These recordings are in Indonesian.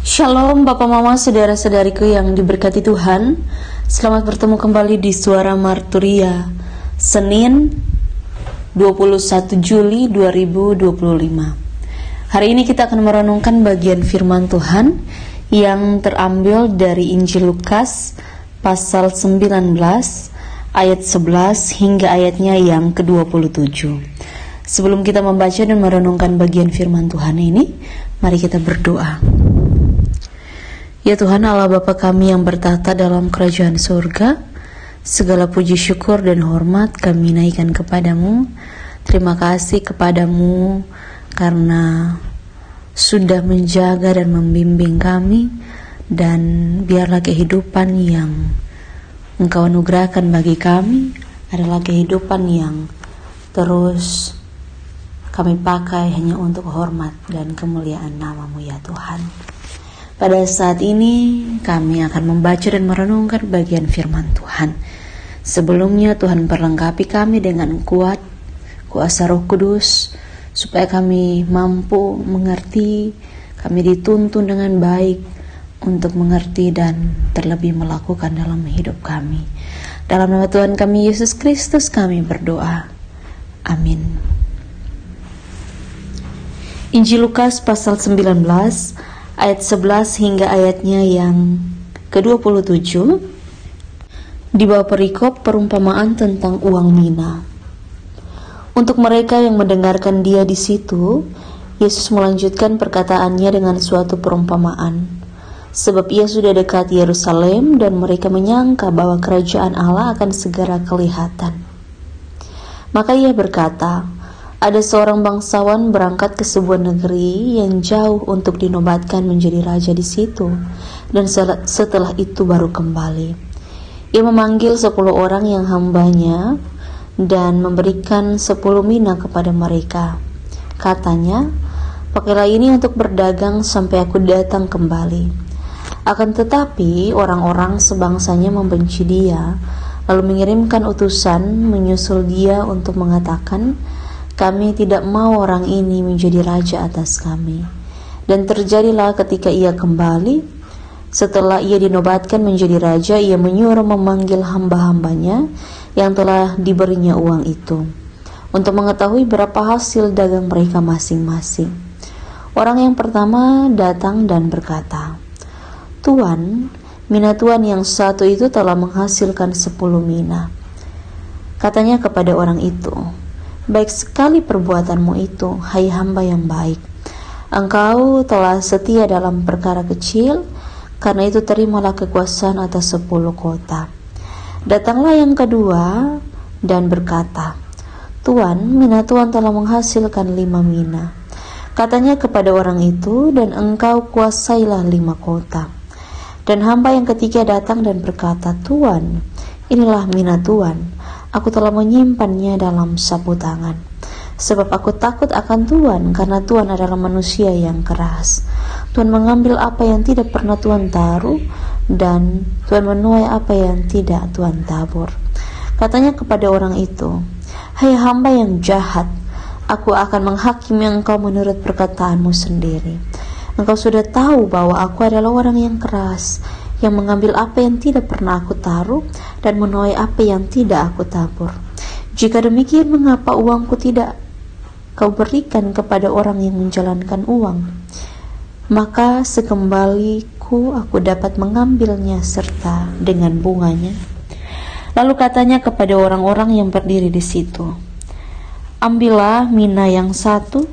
Shalom Bapak Mama saudara-saudariku yang diberkati Tuhan. Selamat bertemu kembali di Suara Marturia Senin 21 Juli 2025. Hari ini kita akan merenungkan bagian firman Tuhan yang terambil dari Injil Lukas pasal 19 ayat 11 hingga ayatnya yang ke-27. Sebelum kita membaca dan merenungkan bagian firman Tuhan ini, mari kita berdoa. Ya Tuhan Allah Bapa kami yang bertahta dalam kerajaan surga, segala puji syukur dan hormat kami naikkan kepadamu. Terima kasih kepadamu karena sudah menjaga dan membimbing kami, dan biarlah kehidupan yang Engkau anugerahkan bagi kami adalah kehidupan yang terus kami pakai hanya untuk hormat dan kemuliaan nama-Mu ya Tuhan. Pada saat ini kami akan membaca dan merenungkan bagian firman Tuhan. Sebelumnya Tuhan perlengkapi kami dengan kuasa Roh Kudus, supaya kami mampu mengerti, kami dituntun dengan baik untuk mengerti dan terlebih melakukan dalam hidup kami. Dalam nama Tuhan kami Yesus Kristus kami berdoa. Amin. Injil Lukas pasal 19 ayat 11 hingga ayatnya yang ke-27 di bawah perikop perumpamaan tentang uang mina. Untuk mereka yang mendengarkan dia di situ, Yesus melanjutkan perkataannya dengan suatu perumpamaan. Sebab ia sudah dekat Yerusalem dan mereka menyangka bahwa kerajaan Allah akan segera kelihatan. Maka ia berkata, ada seorang bangsawan berangkat ke sebuah negeri yang jauh untuk dinobatkan menjadi raja di situ, dan setelah itu baru kembali. Ia memanggil 10 orang yang hambanya dan memberikan 10 mina kepada mereka. Katanya, pakailah ini untuk berdagang sampai aku datang kembali. Akan tetapi orang-orang sebangsanya membenci dia, lalu mengirimkan utusan menyusul dia untuk mengatakan, kami tidak mau orang ini menjadi raja atas kami. Dan terjadilah ketika ia kembali, setelah ia dinobatkan menjadi raja, ia menyuruh memanggil hamba-hambanya yang telah diberinya uang itu, untuk mengetahui berapa hasil dagang mereka masing-masing. Orang yang pertama datang dan berkata, Tuan, mina Tuan yang satu itu telah menghasilkan 10 mina. Katanya kepada orang itu, baik sekali perbuatanmu itu, hai hamba yang baik. Engkau telah setia dalam perkara kecil, karena itu terimalah kekuasaan atas 10 kota. Datanglah yang kedua dan berkata, Tuan, mina Tuan telah menghasilkan 5 mina. Katanya kepada orang itu, dan engkau kuasailah 5 kota. Dan hamba yang ketiga datang dan berkata, Tuan, inilah mina Tuan. Aku telah menyimpannya dalam sapu tangan, sebab aku takut akan Tuhan, karena Tuhan adalah manusia yang keras. Tuhan mengambil apa yang tidak pernah Tuhan taruh, dan Tuhan menuai apa yang tidak Tuhan tabur. Katanya kepada orang itu, hai hamba yang jahat, aku akan menghakimi engkau menurut perkataanmu sendiri. Engkau sudah tahu bahwa aku adalah orang yang keras, yang mengambil apa yang tidak pernah aku taruh dan menuai apa yang tidak aku tabur. Jika demikian, mengapa uangku tidak kau berikan kepada orang yang menjalankan uang? Maka sekembaliku aku dapat mengambilnya serta dengan bunganya. Lalu katanya kepada orang-orang yang berdiri di situ, ambillah mina yang satu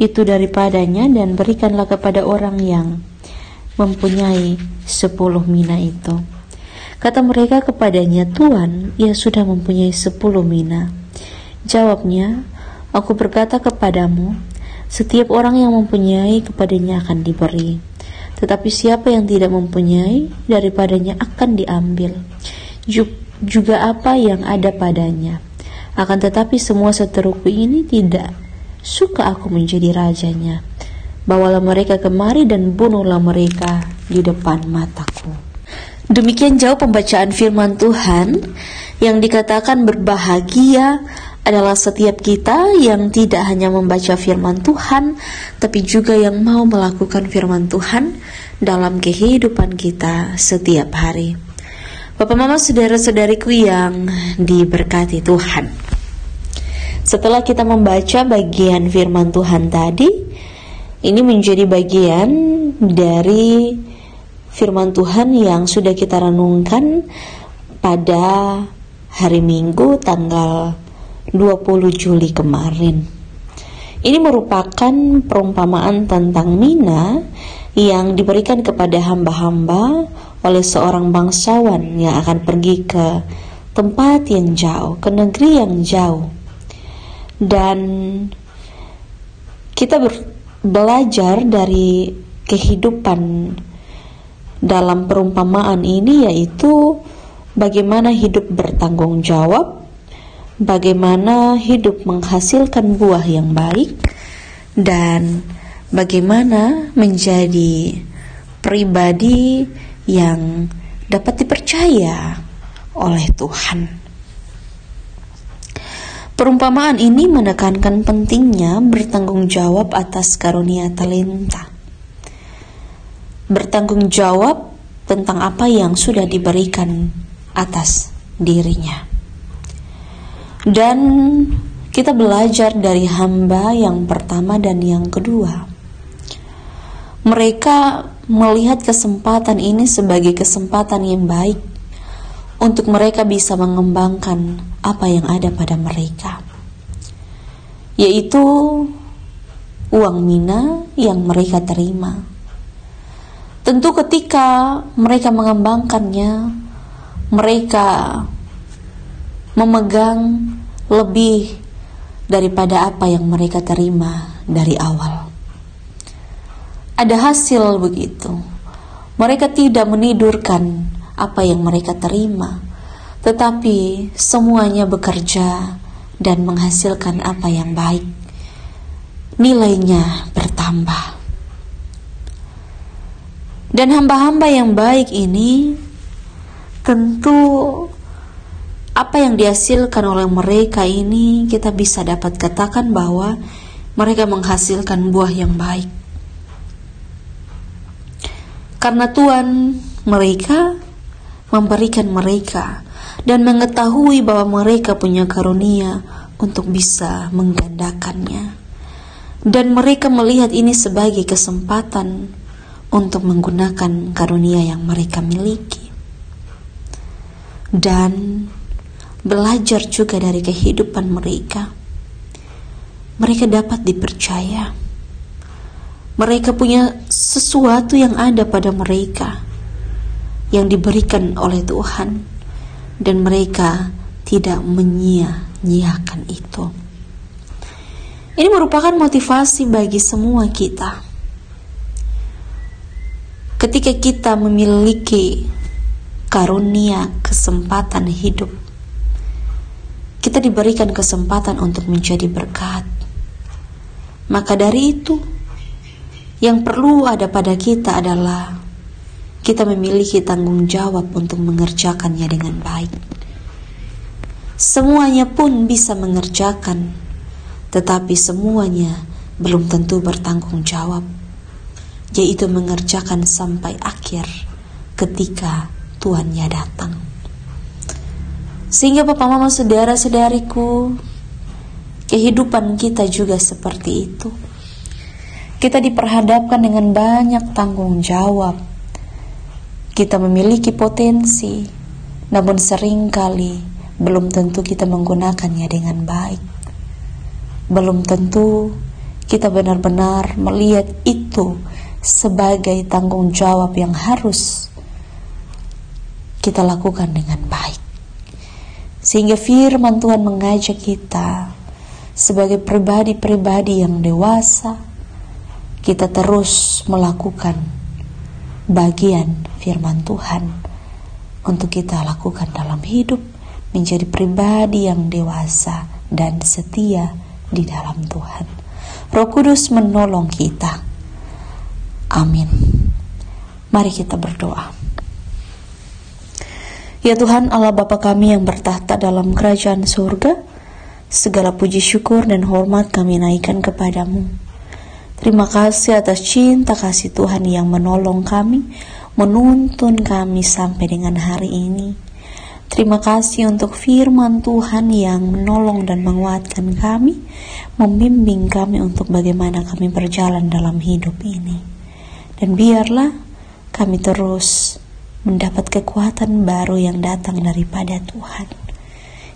itu daripadanya dan berikanlah kepada orang yang mempunyai 10 mina itu. Kata mereka kepadanya, Tuan, ia sudah mempunyai 10 mina. Jawabnya, aku berkata kepadamu, setiap orang yang mempunyai kepadanya akan diberi, tetapi siapa yang tidak mempunyai, daripadanya akan diambil juga apa yang ada padanya. Akan tetapi semua seteruku ini tidak suka aku menjadi rajanya. Bawalah mereka kemari dan bunuhlah mereka di depan mataku. Demikian jauh pembacaan firman Tuhan yang dikatakan berbahagia adalah setiap kita yang tidak hanya membaca firman Tuhan, tapi juga yang mau melakukan firman Tuhan dalam kehidupan kita setiap hari. Bapak, Mama, saudara-saudariku yang diberkati Tuhan, setelah kita membaca bagian firman Tuhan tadi, ini menjadi bagian dari firman Tuhan yang sudah kita renungkan pada hari Minggu tanggal 20 Juli kemarin. Ini merupakan perumpamaan tentang mina yang diberikan kepada hamba-hamba oleh seorang bangsawan yang akan pergi ke tempat yang jauh, ke negeri yang jauh. Dan kita belajar dari kehidupan dalam perumpamaan ini, yaitu bagaimana hidup bertanggung jawab, bagaimana hidup menghasilkan buah yang baik, dan bagaimana menjadi pribadi yang dapat dipercaya oleh Tuhan. Perumpamaan ini menekankan pentingnya bertanggung jawab atas karunia talenta. Bertanggung jawab tentang apa yang sudah diberikan atas dirinya. Dan kita belajar dari hamba yang pertama dan yang kedua. Mereka melihat kesempatan ini sebagai kesempatan yang baik untuk mereka bisa mengembangkan apa yang ada pada mereka, yaitu uang mina yang mereka terima. Tentu ketika mereka mengembangkannya, mereka memegang lebih daripada apa yang mereka terima dari awal. Ada hasil begitu. Mereka tidak menidurkan apa yang mereka terima, tetapi semuanya bekerja dan menghasilkan apa yang baik. Nilainya bertambah. Dan hamba-hamba yang baik ini tentu apa yang dihasilkan oleh mereka ini kita bisa dapat katakan bahwa mereka menghasilkan buah yang baik. Karena Tuhan mereka memberikan mereka dan mengetahui bahwa mereka punya karunia untuk bisa menggandakannya. Dan mereka melihat ini sebagai kesempatan untuk menggunakan karunia yang mereka miliki. Dan belajar juga dari kehidupan mereka. Mereka dapat dipercaya. Mereka punya sesuatu yang ada pada mereka yang diberikan oleh Tuhan, dan mereka tidak menyia-nyiakan itu. Ini merupakan motivasi bagi semua kita. Ketika kita memiliki karunia kesempatan hidup, kita diberikan kesempatan untuk menjadi berkat. Maka dari itu, yang perlu ada pada kita adalah kita memiliki tanggung jawab untuk mengerjakannya dengan baik. Semuanya pun bisa mengerjakan, tetapi semuanya belum tentu bertanggung jawab, yaitu mengerjakan sampai akhir ketika Tuhannya datang. Sehingga Bapak, Mama, saudara-saudariku, kehidupan kita juga seperti itu. Kita diperhadapkan dengan banyak tanggung jawab. Kita memiliki potensi, namun seringkali belum tentu kita menggunakannya dengan baik. Belum tentu kita benar-benar melihat itu sebagai tanggung jawab yang harus kita lakukan dengan baik. Sehingga firman Tuhan mengajak kita sebagai pribadi-pribadi yang dewasa, kita terus melakukan bagian firman Tuhan untuk kita lakukan dalam hidup, menjadi pribadi yang dewasa dan setia di dalam Tuhan. Roh Kudus menolong kita. Amin. Mari kita berdoa. Ya Tuhan Allah Bapa kami yang bertahta dalam kerajaan surga, Segala puji syukur dan hormat kami naikkan kepadamu. Terima kasih atas cinta kasih Tuhan yang menolong kami, menuntun kami sampai dengan hari ini. Terima kasih untuk firman Tuhan yang menolong dan menguatkan kami, membimbing kami untuk bagaimana kami berjalan dalam hidup ini. Dan biarlah kami terus mendapat kekuatan baru yang datang daripada Tuhan.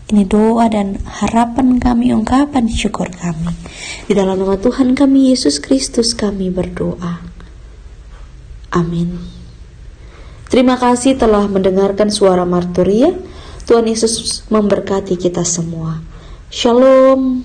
Ini doa dan harapan kami, ungkapan syukur kami. Di dalam nama Tuhan kami Yesus Kristus kami berdoa. Amin. Terima kasih telah mendengarkan suara Marturia. Tuhan Yesus memberkati kita semua. Shalom.